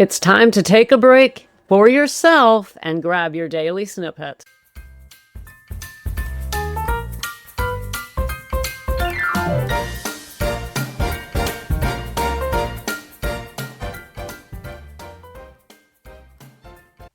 It's time to take a break for yourself and grab your daily snippet.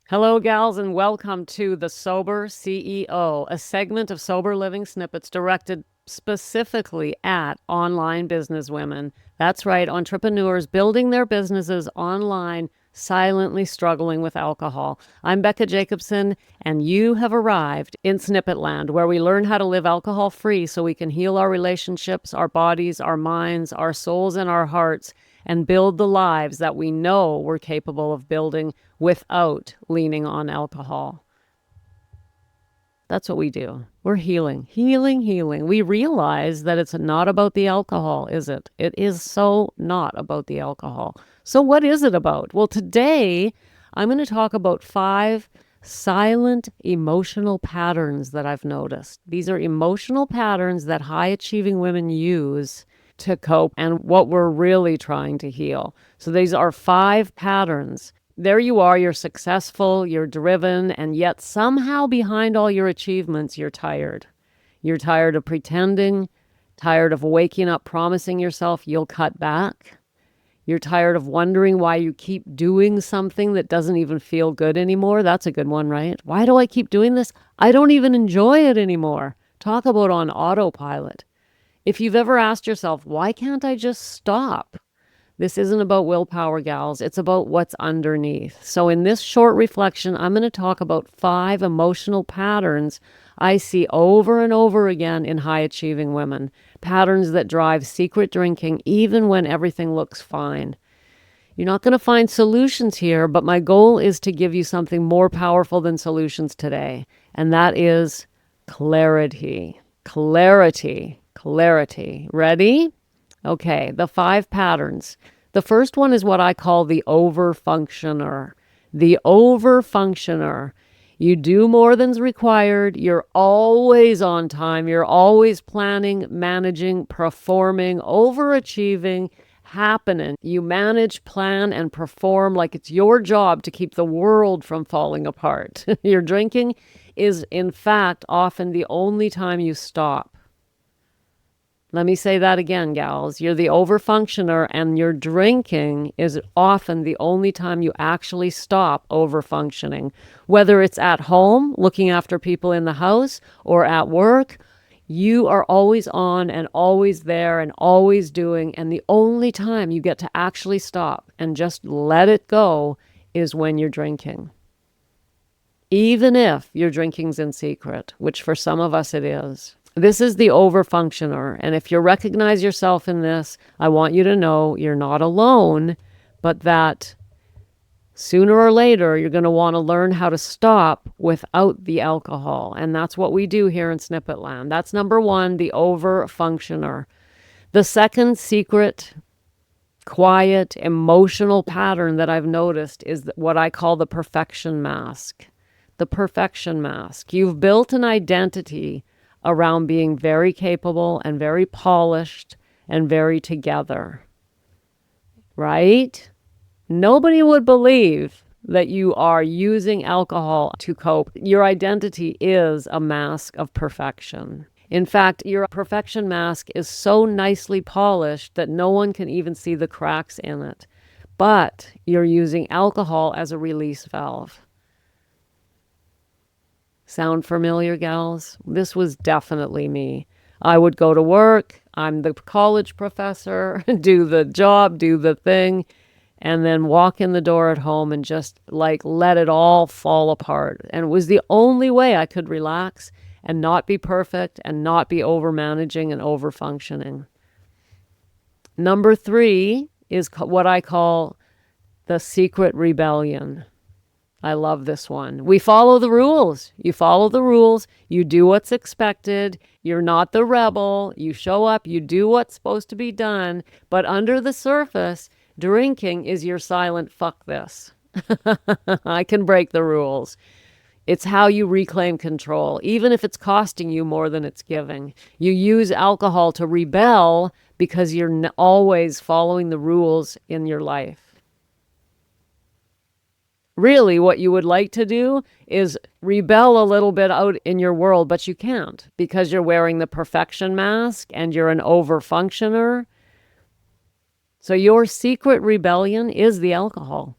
Hello, gals, and welcome to The Sober CEO, a segment of sober living snippets directed specifically at online businesswomen. That's right, entrepreneurs building their businesses online, silently struggling with alcohol. I'm Becca Jacobson, and you have arrived in Snippet Land, where we learn how to live alcohol-free so we can heal our relationships, our bodies, our minds, our souls, and our hearts, and build the lives that we know we're capable of building without leaning on alcohol. That's what we do. We're healing. We realize that it's not about the alcohol, is it? It is so not about the alcohol. So what is it about? Well, today I'm going to talk about 5 silent emotional patterns that I've noticed. These are emotional patterns that high-achieving women use to cope and what we're really trying to heal. So these are 5 patterns. There you are, you're successful, you're driven, and yet somehow behind all your achievements, you're tired. You're tired of pretending, tired of waking up promising yourself you'll cut back. You're tired of wondering why you keep doing something that doesn't even feel good anymore. That's a good one, right? Why do I keep doing this? I don't even enjoy it anymore. Talk about on autopilot. If you've ever asked yourself, why can't I just stop? This isn't about willpower, gals. It's about what's underneath. So in this short reflection, I'm going to talk about 5 emotional patterns I see over and over again in high-achieving women. Patterns that drive secret drinking even when everything looks fine. You're not going to find solutions here, but my goal is to give you something more powerful than solutions today. And that is clarity. Clarity. Ready? Okay, the 5 patterns. The first one is what I call the overfunctioner. The overfunctioner. You do more than's required. You're always on time. You're always planning, managing, performing, overachieving, happening. You manage, plan, and perform like it's your job to keep the world from falling apart. Your drinking is, in fact, often the only time you stop. Let me say that again, gals. You're the overfunctioner, and your drinking is often the only time you actually stop overfunctioning. Whether it's at home, looking after people in the house, or at work, you are always on and always there and always doing, and the only time you get to actually stop and just let it go is when you're drinking. Even if your drinking's in secret, which for some of us it is. This is the overfunctioner, and if you recognize yourself in this, I want you to know you're not alone, but that sooner or later, you're going to want to learn how to stop without the alcohol, and that's what we do here in Snippet Land. That's number 1, the overfunctioner. The second secret, quiet, emotional pattern that I've noticed is what I call the perfection mask. The perfection mask. You've built an identity around being very capable and very polished and very together, right? Nobody would believe that you are using alcohol to cope. Your identity is a mask of perfection. In fact, your perfection mask is so nicely polished that no one can even see the cracks in it. But you're using alcohol as a release valve. Sound familiar, gals? This was definitely me. I would go to work, I'm the college professor, do the job, do the thing, and then walk in the door at home and just let it all fall apart. And it was the only way I could relax and not be perfect and not be over-managing and over-functioning. Number 3 is what I call the secret rebellion. I love this one. We follow the rules. You follow the rules. You do what's expected. You're not the rebel. You show up. You do what's supposed to be done. But under the surface, drinking is your silent fuck this. I can break the rules. It's how you reclaim control, even if it's costing you more than it's giving. You use alcohol to rebel because you're always following the rules in your life. Really, what you would like to do is rebel a little bit out in your world, but you can't because you're wearing the perfection mask and you're an overfunctioner. So your secret rebellion is the alcohol.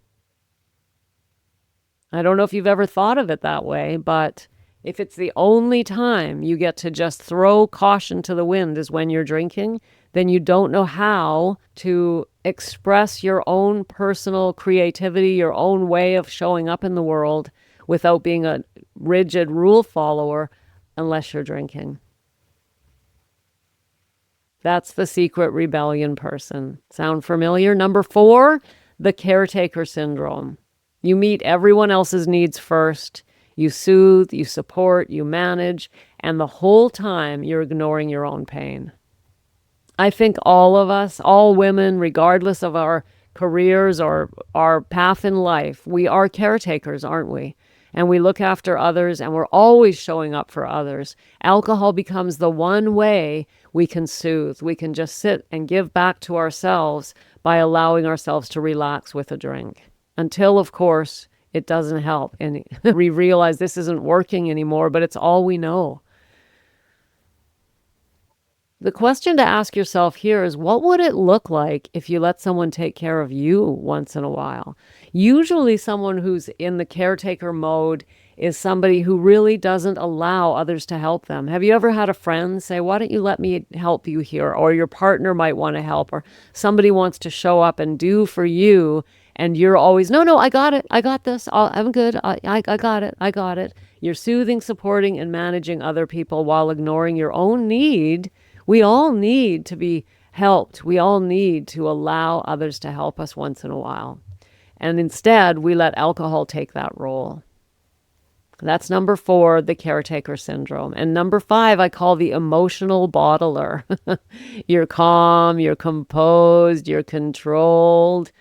I don't know if you've ever thought of it that way, but if it's the only time you get to just throw caution to the wind is when you're drinking, then you don't know how to express your own personal creativity, your own way of showing up in the world without being a rigid rule follower unless you're drinking. That's the secret rebellion person. Sound familiar? Number 4, the caretaker syndrome. You meet everyone else's needs first. You soothe, you support, you manage, and the whole time you're ignoring your own pain. I think all of us, all women, regardless of our careers or our path in life, we are caretakers, aren't we? And we look after others and we're always showing up for others. Alcohol becomes the one way we can soothe. We can just sit and give back to ourselves by allowing ourselves to relax with a drink. Until, of course, it doesn't help. And we realize this isn't working anymore, but it's all we know. The question to ask yourself here is, what would it look like if you let someone take care of you once in a while? Usually someone who's in the caretaker mode is somebody who really doesn't allow others to help them. Have you ever had a friend say, why don't you let me help you here? Or your partner might want to help, or somebody wants to show up and do for you, and you're always, no, I got it. I got this. I'm good. I got it. I got it. You're soothing, supporting, and managing other people while ignoring your own need. We all need to be helped. We all need to allow others to help us once in a while. And instead, we let alcohol take that role. That's number 4, the caretaker syndrome. And number 5, I call the emotional bottler. You're calm, you're composed, you're controlled.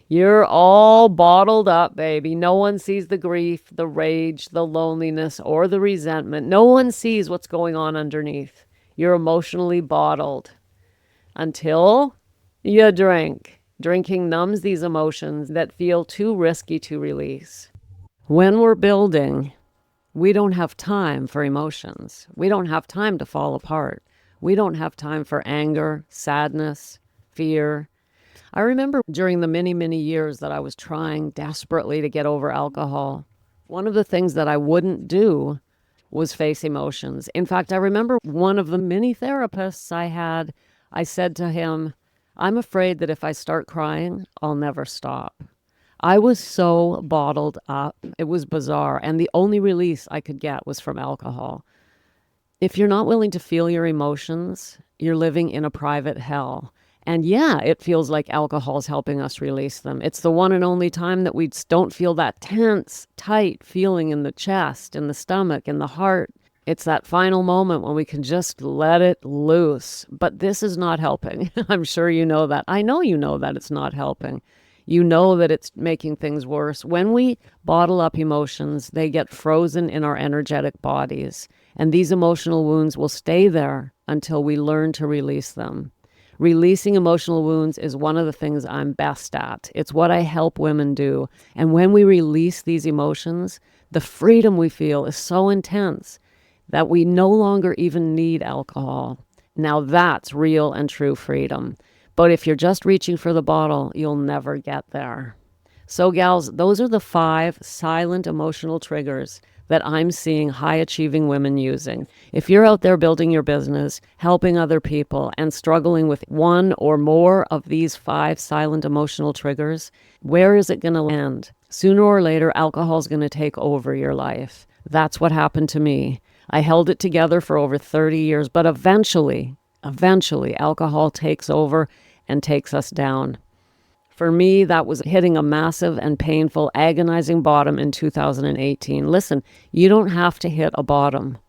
You're all bottled up, baby. No one sees the grief, the rage, the loneliness, or the resentment. No one sees what's going on underneath. You're emotionally bottled until you drink. Drinking numbs these emotions that feel too risky to release. When we're building, we don't have time for emotions. We don't have time to fall apart. We don't have time for anger, sadness, fear. I remember during the many, many years that I was trying desperately to get over alcohol, one of the things that I wouldn't do was face emotions. In fact, I remember one of the many therapists I had, I said to him, I'm afraid that if I start crying, I'll never stop. I was so bottled up. It was bizarre. And the only release I could get was from alcohol. If you're not willing to feel your emotions, you're living in a private hell. And yeah, it feels like alcohol is helping us release them. It's the one and only time that we don't feel that tense, tight feeling in the chest, in the stomach, in the heart. It's that final moment when we can just let it loose. But this is not helping. I'm sure you know that. I know you know that it's not helping. You know that it's making things worse. When we bottle up emotions, they get frozen in our energetic bodies. And these emotional wounds will stay there until we learn to release them. Releasing emotional wounds is one of the things I'm best at. It's what I help women do. And when we release these emotions, the freedom we feel is so intense that we no longer even need alcohol. Now that's real and true freedom. But if you're just reaching for the bottle, you'll never get there. So gals, those are the 5 silent emotional triggers that I'm seeing high-achieving women using. If you're out there building your business, helping other people, and struggling with one or more of these 5 silent emotional triggers, where is it going to land? Sooner or later, alcohol is going to take over your life. That's what happened to me. I held it together for over 30 years, but eventually, alcohol takes over and takes us down. For me, that was hitting a massive and painful, agonizing bottom in 2018. Listen, you don't have to hit a bottom.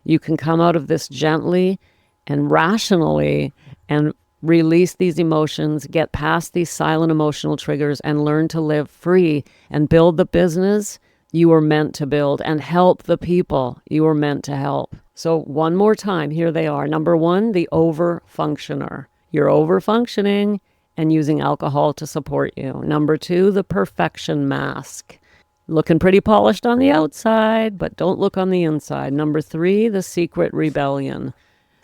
You can come out of this gently and rationally and release these emotions, get past these silent emotional triggers, and learn to live free and build the business you were meant to build and help the people you were meant to help. So one more time, here they are. Number 1, the overfunctioner. You're overfunctioning and using alcohol to support you. Number 2, the perfection mask. Looking pretty polished on the outside, but don't look on the inside. Number 3, the secret rebellion.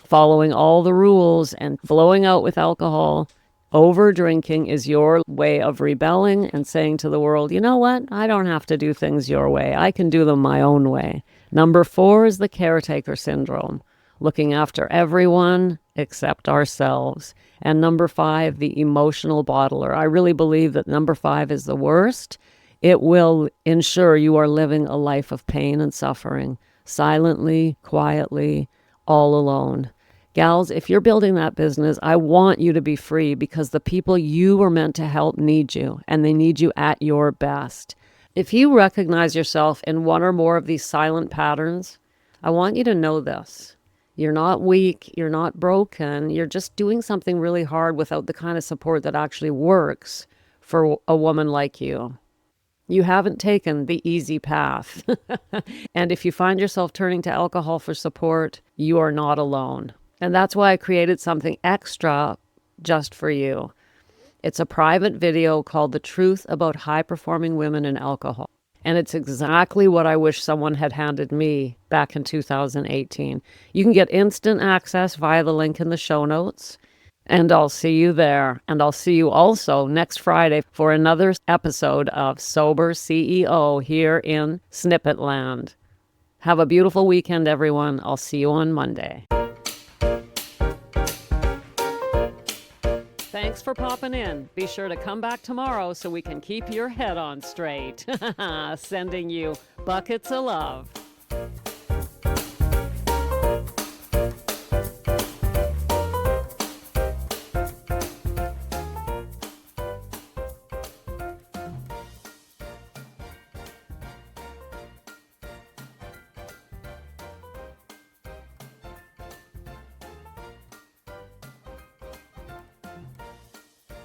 Following all the rules and blowing out with alcohol. Over drinking is your way of rebelling and saying to the world, you know what? I don't have to do things your way. I can do them my own way. Number 4 is the caretaker syndrome, looking after everyone except ourselves. And number 5, the emotional bottler. I really believe that number 5 is the worst. It will ensure you are living a life of pain and suffering, silently, quietly, all alone. Gals, if you're building that business, I want you to be free because the people you were meant to help need you, and they need you at your best. If you recognize yourself in one or more of these silent patterns, I want you to know this. You're not weak, you're not broken, you're just doing something really hard without the kind of support that actually works for a woman like you. You haven't taken the easy path. And if you find yourself turning to alcohol for support, you are not alone. And that's why I created something extra just for you. It's a private video called The Truth About High-Performing Women in Alcohol. And it's exactly what I wish someone had handed me back in 2018. You can get instant access via the link in the show notes. And I'll see you there. And I'll see you also next Friday for another episode of Sober CEO here in Snippet Land. Have a beautiful weekend, everyone. I'll see you on Monday. Thanks for popping in. Be sure to come back tomorrow so we can keep your head on straight. Sending you buckets of love.